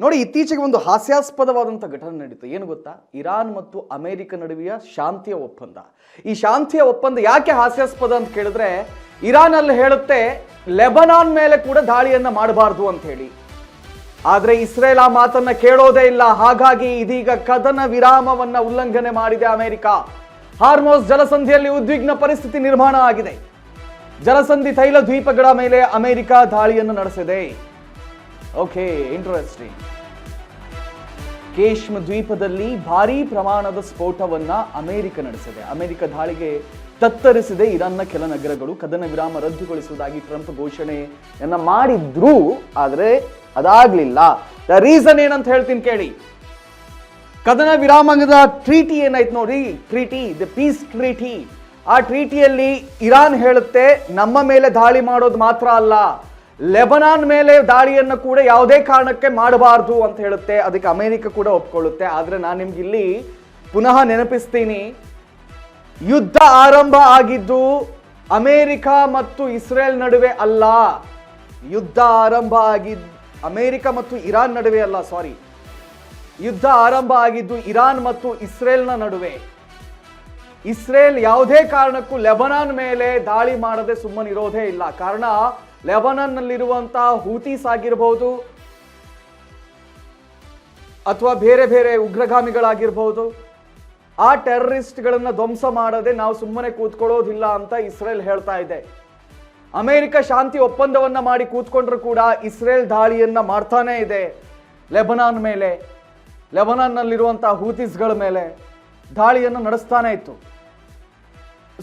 ನೋಡಿ, ಇತ್ತೀಚೆಗೆ ಒಂದು ಹಾಸ್ಯಾಸ್ಪದವಾದಂಥ ಘಟನೆ ನಡೀತು. ಏನು ಗೊತ್ತಾ? ಇರಾನ್ ಮತ್ತು ಅಮೆರಿಕ ನಡುವೆಯ ಶಾಂತಿಯ ಒಪ್ಪಂದ. ಈ ಶಾಂತಿಯ ಒಪ್ಪಂದ ಯಾಕೆ ಹಾಸ್ಯಾಸ್ಪದ ಅಂತ ಕೇಳಿದ್ರೆ, ಇರಾನ್ ಅಲ್ಲಿ ಹೇಳುತ್ತೆ ಲೆಬನಾನ್ ಮೇಲೆ ಕೂಡ ದಾಳಿಯನ್ನ ಮಾಡಬಾರ್ದು ಅಂತ ಹೇಳಿ. ಆದ್ರೆ ಇಸ್ರೇಲ್ ಆ ಮಾತನ್ನ ಕೇಳೋದೇ ಇಲ್ಲ. ಹಾಗಾಗಿ ಇದೀಗ ಕದನ ವಿರಾಮವನ್ನ ಉಲ್ಲಂಘನೆ ಮಾಡಿದೆ ಅಮೆರಿಕ. ಹಾರ್ಮೋಸ್ ಜಲಸಂಧಿಯಲ್ಲಿ ಉದ್ವಿಗ್ನ ಪರಿಸ್ಥಿತಿ ನಿರ್ಮಾಣ ಆಗಿದೆ. ಜಲಸಂಧಿ ತೈಲ ದ್ವೀಪಗಳ ಮೇಲೆ ಅಮೆರಿಕ ದಾಳಿಯನ್ನು ನಡೆಸಿದೆ. Okay, interesting. ಕೇಶ್ಮ್ ದ್ವೀಪದಲ್ಲಿ ಭಾರೀ ಪ್ರಮಾಣದ ಸ್ಫೋಟವನ್ನ ಅಮೆರಿಕ ನಡೆಸಿದೆ. ಅಮೆರಿಕ ದಾಳಿಗೆ ತತ್ತರಿಸಿದೆ ಇರಾನ್ನ ಕೆಲ ನಗರಗಳು. ಕದನ ವಿರಾಮ ರದ್ದುಗೊಳಿಸುವುದಾಗಿ ಟ್ರಂಪ್ ಘೋಷಣೆಯನ್ನ ಮಾಡಿದ್ರು, ಆದ್ರೆ ಅದಾಗ್ಲಿಲ್ಲ. ದ ರೀಸನ್ ಏನಂತ ಹೇಳ್ತೀನಿ ಕೇಳಿ. ಕದನ ವಿರಾಮದ ಟ್ರೀಟಿ ಏನಾಯ್ತು ನೋಡಿ, ದ ಪೀಸ್ ಟ್ರೀಟಿ. ಆ ಟ್ರೀಟಿಯಲ್ಲಿ ಇರಾನ್ ಹೇಳುತ್ತೆ ನಮ್ಮ ಮೇಲೆ ದಾಳಿ ಮಾಡೋದು ಮಾತ್ರ ಅಲ್ಲ, ಲೆಬನಾನ್ ಮೇಲೆ ದಾಳಿಯನ್ನು ಕೂಡ ಯಾವುದೇ ಕಾರಣಕ್ಕೆ ಮಾಡಬಾರ್ದು ಅಂತ ಹೇಳುತ್ತೆ. ಅದಕ್ಕೆ ಅಮೆರಿಕ ಕೂಡ ಒಪ್ಕೊಳ್ಳುತ್ತೆ. ಆದ್ರೆ ನಾನು ನಿಮ್ಗೆ ಇಲ್ಲಿ ಪುನಃ ನೆನಪಿಸ್ತೀನಿ, ಯುದ್ಧ ಆರಂಭ ಆಗಿದ್ದು ಅಮೆರಿಕ ಮತ್ತು ಇಸ್ರೇಲ್ ನಡುವೆ ಅಲ್ಲ. ಯುದ್ಧ ಆರಂಭ ಆಗಿದ್ದು ಅಮೆರಿಕ ಮತ್ತು ಇರಾನ್ ನಡುವೆ ಅಲ್ಲ, ಸಾರಿ. ಯುದ್ಧ ಆರಂಭ ಆಗಿದ್ದು ಇರಾನ್ ಮತ್ತು ಇಸ್ರೇಲ್ನ ನಡುವೆ. ಇಸ್ರೇಲ್ ಯಾವುದೇ ಕಾರಣಕ್ಕೂ ಲೆಬನಾನ್ ಮೇಲೆ ದಾಳಿ ಮಾಡದೆ ಸುಮ್ಮನಿರೋದೇ ಇಲ್ಲ. ಕಾರಣ, ಲೆಬನಾನ್ ನಲ್ಲಿರುವಂತಹ ಹೂತೀಸ್ ಆಗಿರಬಹುದು ಅಥವಾ ಬೇರೆ ಬೇರೆ ಉಗ್ರಗಾಮಿಗಳಾಗಿರ್ಬಹುದು, ಆ ಟೆರರಿಸ್ಟ್ಗಳನ್ನ ಧ್ವಂಸ ಮಾಡದೆ ನಾವು ಸುಮ್ಮನೆ ಕೂತ್ಕೊಳ್ಳೋದಿಲ್ಲ ಅಂತ ಇಸ್ರೇಲ್ ಹೇಳ್ತಾ ಇದೆ. ಅಮೆರಿಕ ಶಾಂತಿ ಒಪ್ಪಂದವನ್ನ ಮಾಡಿ ಕೂತ್ಕೊಂಡ್ರು ಕೂಡ ಇಸ್ರೇಲ್ ದಾಳಿಯನ್ನ ಮಾಡ್ತಾನೆ ಇದೆ ಲೆಬನಾನ್ ಮೇಲೆ. ಲೆಬನಾನ್ನಲ್ಲಿರುವಂತಹ ಹೂತೀಸ್ಗಳ ಮೇಲೆ ದಾಳಿಯನ್ನು ನಡೆಸ್ತಾನೆ ಇತ್ತು.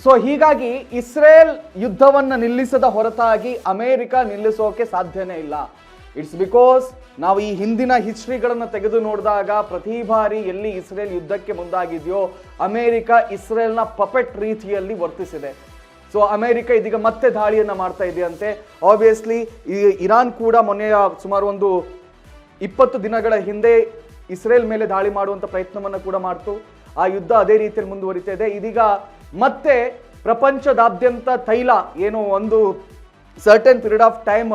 ಸೊ ಹೀಗಾಗಿ ಇಸ್ರೇಲ್ ಯುದ್ಧವನ್ನು ನಿಲ್ಲಿಸದ ಹೊರತಾಗಿ ಅಮೆರಿಕ ನಿಲ್ಲಿಸೋಕೆ ಸಾಧ್ಯನೇ ಇಲ್ಲ. ಇಟ್ಸ್ ಬಿಕಾಸ್ ನಾವು ಈ ಹಿಂದಿನ ಹಿಸ್ಟ್ರಿಗಳನ್ನು ತೆಗೆದು ನೋಡಿದಾಗ ಪ್ರತಿ ಬಾರಿ ಎಲ್ಲಿ ಇಸ್ರೇಲ್ ಯುದ್ಧಕ್ಕೆ ಮುಂದಾಗಿದೆಯೋ ಅಮೆರಿಕ ಇಸ್ರೇಲ್ನ ಪಪೆಟ್ ರೀತಿಯಲ್ಲಿ ವರ್ತಿಸಿದೆ. ಸೊ ಅಮೆರಿಕ ಇದೀಗ ಮತ್ತೆ ದಾಳಿಯನ್ನ ಮಾಡ್ತಾ ಇದೆಯಂತೆ. ಆಬ್ವಿಯಸ್ಲಿ ಈ ಇರಾನ್ ಕೂಡ ಮೊನ್ನೆಯ ಸುಮಾರು ಒಂದು 20 ದಿನಗಳ ಹಿಂದೆ ಇಸ್ರೇಲ್ ಮೇಲೆ ದಾಳಿ ಮಾಡುವಂತ ಪ್ರಯತ್ನವನ್ನು ಕೂಡ ಮಾಡ್ತು. ಆ ಯುದ್ಧ ಅದೇ ರೀತಿಯಲ್ಲಿ ಮುಂದುವರಿತಾ ಇದೆ. ಇದೀಗ ಮತ್ತೆ ಪ್ರಪಂಚದಾದ್ಯಂತ ತೈಲ ಏನು ಒಂದು certain period of time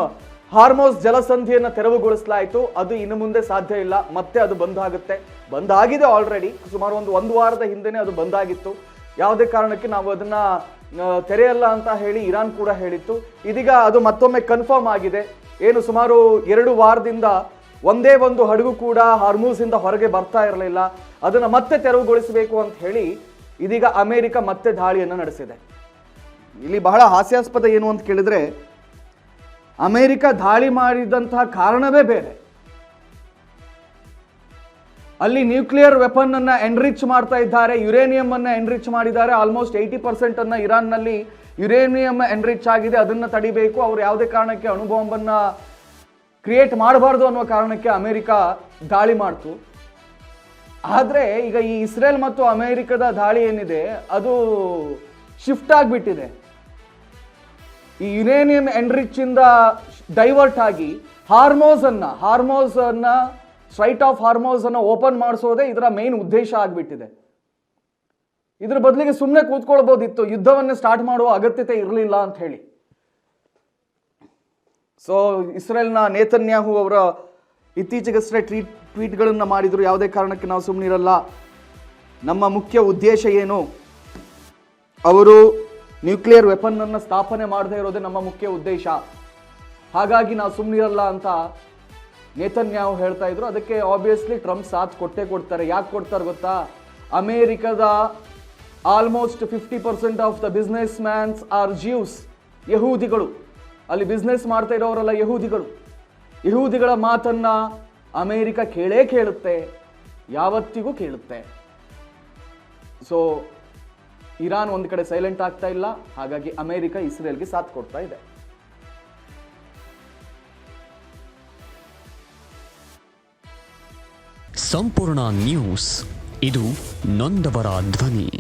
Hormuz ಜಲಸಂಧಿಯನ್ನು ತೆರವುಗೊಳಿಸಲಾಯಿತು. ಅದು ಇನ್ನು ಮುಂದೆ ಸಾಧ್ಯ ಇಲ್ಲ, ಮತ್ತೆ ಅದು ಬಂದಾಗುತ್ತೆ. ಬಂದಾಗಿದೆ ಆಲ್ರೆಡಿ, ಸುಮಾರು ಒಂದು ವಾರದ ಹಿಂದೆನೆ ಅದು ಬಂದಾಗಿತ್ತು. ಯಾವುದೇ ಕಾರಣಕ್ಕೆ ನಾವು ಅದನ್ನ ತೆರೆಯಲ್ಲ ಅಂತ ಹೇಳಿ ಇರಾನ್ ಕೂಡ ಹೇಳಿತ್ತು. ಇದೀಗ ಅದು ಮತ್ತೊಮ್ಮೆ ಕನ್ಫರ್ಮ್ ಆಗಿದೆ. ಏನು ಸುಮಾರು 2 ವಾರದಿಂದ ಒಂದೇ ಒಂದು ಹಡಗು ಕೂಡ ಹಾರ್ಮೂಸ್ ಇಂದ ಹೊರಗೆ ಬರ್ತಾ ಇರಲಿಲ್ಲ. ಅದನ್ನ ಮತ್ತೆ ತೆರವುಗೊಳಿಸಬೇಕು ಅಂತ ಹೇಳಿ ಇದೀಗ ಅಮೆರಿಕ ಮತ್ತೆ ದಾಳಿಯನ್ನು ನಡೆಸಿದೆ. ಇಲ್ಲಿ ಬಹಳ ಹಾಸ್ಯಾಸ್ಪದ ಏನು ಅಂತ ಕೇಳಿದ್ರೆ, ಅಮೆರಿಕ ದಾಳಿ ಮಾಡಿದಂತಹ ಕಾರಣವೇ ಬೇರೆ. ಅಲ್ಲಿ ನ್ಯೂಕ್ಲಿಯರ್ ವೆಪನ್ ಅನ್ನ ಎನ್ರಿಚ್ ಮಾಡ್ತಾ ಇದ್ದಾರೆ, ಯುರೇನಿಯಂ ಅನ್ನ ಎನ್ರಿಚ್ ಮಾಡಿದ್ದಾರೆ. ಆಲ್ಮೋಸ್ಟ್ 80% ಅನ್ನ ಇರಾನ್ ನಲ್ಲಿ ಯುರೇನಿಯಂ ಎನ್ರಿಚ್ ಆಗಿದೆ. ಅದನ್ನ ತಡಿಬೇಕು, ಅವ್ರು ಯಾವುದೇ ಕಾರಣಕ್ಕೆ ಅಣುಬಾಂಬನ್ನ ಕ್ರಿಯೇಟ್ ಮಾಡಬಾರ್ದು ಅನ್ನುವ ಕಾರಣಕ್ಕೆ ಅಮೆರಿಕ ದಾಳಿ ಮಾಡ್ತು. ಆದ್ರೆ ಈಗ ಈ ಇಸ್ರೇಲ್ ಮತ್ತು ಅಮೆರಿಕದ ದಾಳಿ ಏನಿದೆ ಅದು ಶಿಫ್ಟ್ ಆಗಿಬಿಟ್ಟಿದೆ. ಈ ಯುರೇನಿಯಂ ಎನ್ರಿಚ್ ಇಂದ ಡೈವರ್ಟ್ ಆಗಿ ಹಾರ್ಮೋಸ್ ಅನ್ನ ಸ್ಟ್ರೈಟ್ ಆಫ್ ಹಾರ್ಮೋಸ್ ಅನ್ನ ಓಪನ್ ಮಾಡಿಸೋದೇ ಇದರ ಮೇನ್ ಉದ್ದೇಶ ಆಗ್ಬಿಟ್ಟಿದೆ. ಇದ್ರ ಬದಲಿಗೆ ಸುಮ್ಮನೆ ಕೂತ್ಕೊಳ್ಬಹುದಿತ್ತು, ಯುದ್ಧವನ್ನೇ ಸ್ಟಾರ್ಟ್ ಮಾಡುವ ಅಗತ್ಯತೆ ಇರಲಿಲ್ಲ ಅಂತ ಹೇಳಿ. ಸೊ ಇಸ್ರೇಲ್ನ ನೇತನ್ಯಾಹು ಅವರ ಇತ್ತೀಚೆಗಷ್ಟೇ ಟ್ವೀಟ್ಗಳನ್ನು ಮಾಡಿದ್ರು, ಯಾವುದೇ ಕಾರಣಕ್ಕೆ ನಾವು ಸುಮ್ಮನಿರಲ್ಲ, ನಮ್ಮ ಮುಖ್ಯ ಉದ್ದೇಶ ಏನು, ಅವರು ನ್ಯೂಕ್ಲಿಯರ್ ವೆಪನ್ ಅನ್ನು ಸ್ಥಾಪನೆ ಮಾಡದೇ ಇರೋದೇ ನಮ್ಮ ಮುಖ್ಯ ಉದ್ದೇಶ, ಹಾಗಾಗಿ ನಾವು ಸುಮ್ಮನಿರಲ್ಲ ಅಂತ ನೇತನ್ಯಾಹು ಹೇಳ್ತಾ ಇದ್ರು. ಅದಕ್ಕೆ ಆಬ್ವಿಯಸ್ಲಿ ಟ್ರಂಪ್ ಸಾಥ್ ಕೊಡ್ತಾರೆ. ಯಾಕೆ ಕೊಡ್ತಾರೆ ಗೊತ್ತಾ? ಅಮೆರಿಕದ almost 50% of the business mans are Jews, ಯಹೂದಿಗಳು. ಅಲ್ಲಿ ಬಿಸ್ನೆಸ್ ಮಾಡ್ತಾ ಇರೋರೆಲ್ಲ ಯಹೂದಿಗಳ ಮಾತನ್ನ ಅಮೆರಿಕ ಕೇಳುತ್ತೆ, ಯಾವತ್ತಿಗೂ ಕೇಳುತ್ತೆ. ಸೊ ಇರಾನ್ ಒಂದು ಕಡೆ ಸೈಲೆಂಟ್ ಆಗ್ತಾ ಇಲ್ಲ, ಹಾಗಾಗಿ ಅಮೆರಿಕ ಇಸ್ರೇಲ್ಗೆ ಸಾಥ್ ಕೊಡ್ತಾ ಇದೆ. ಸಂಪೂರ್ಣ ನ್ಯೂಸ್, ಇದು ನೊಂದವರ ಧ್ವನಿ.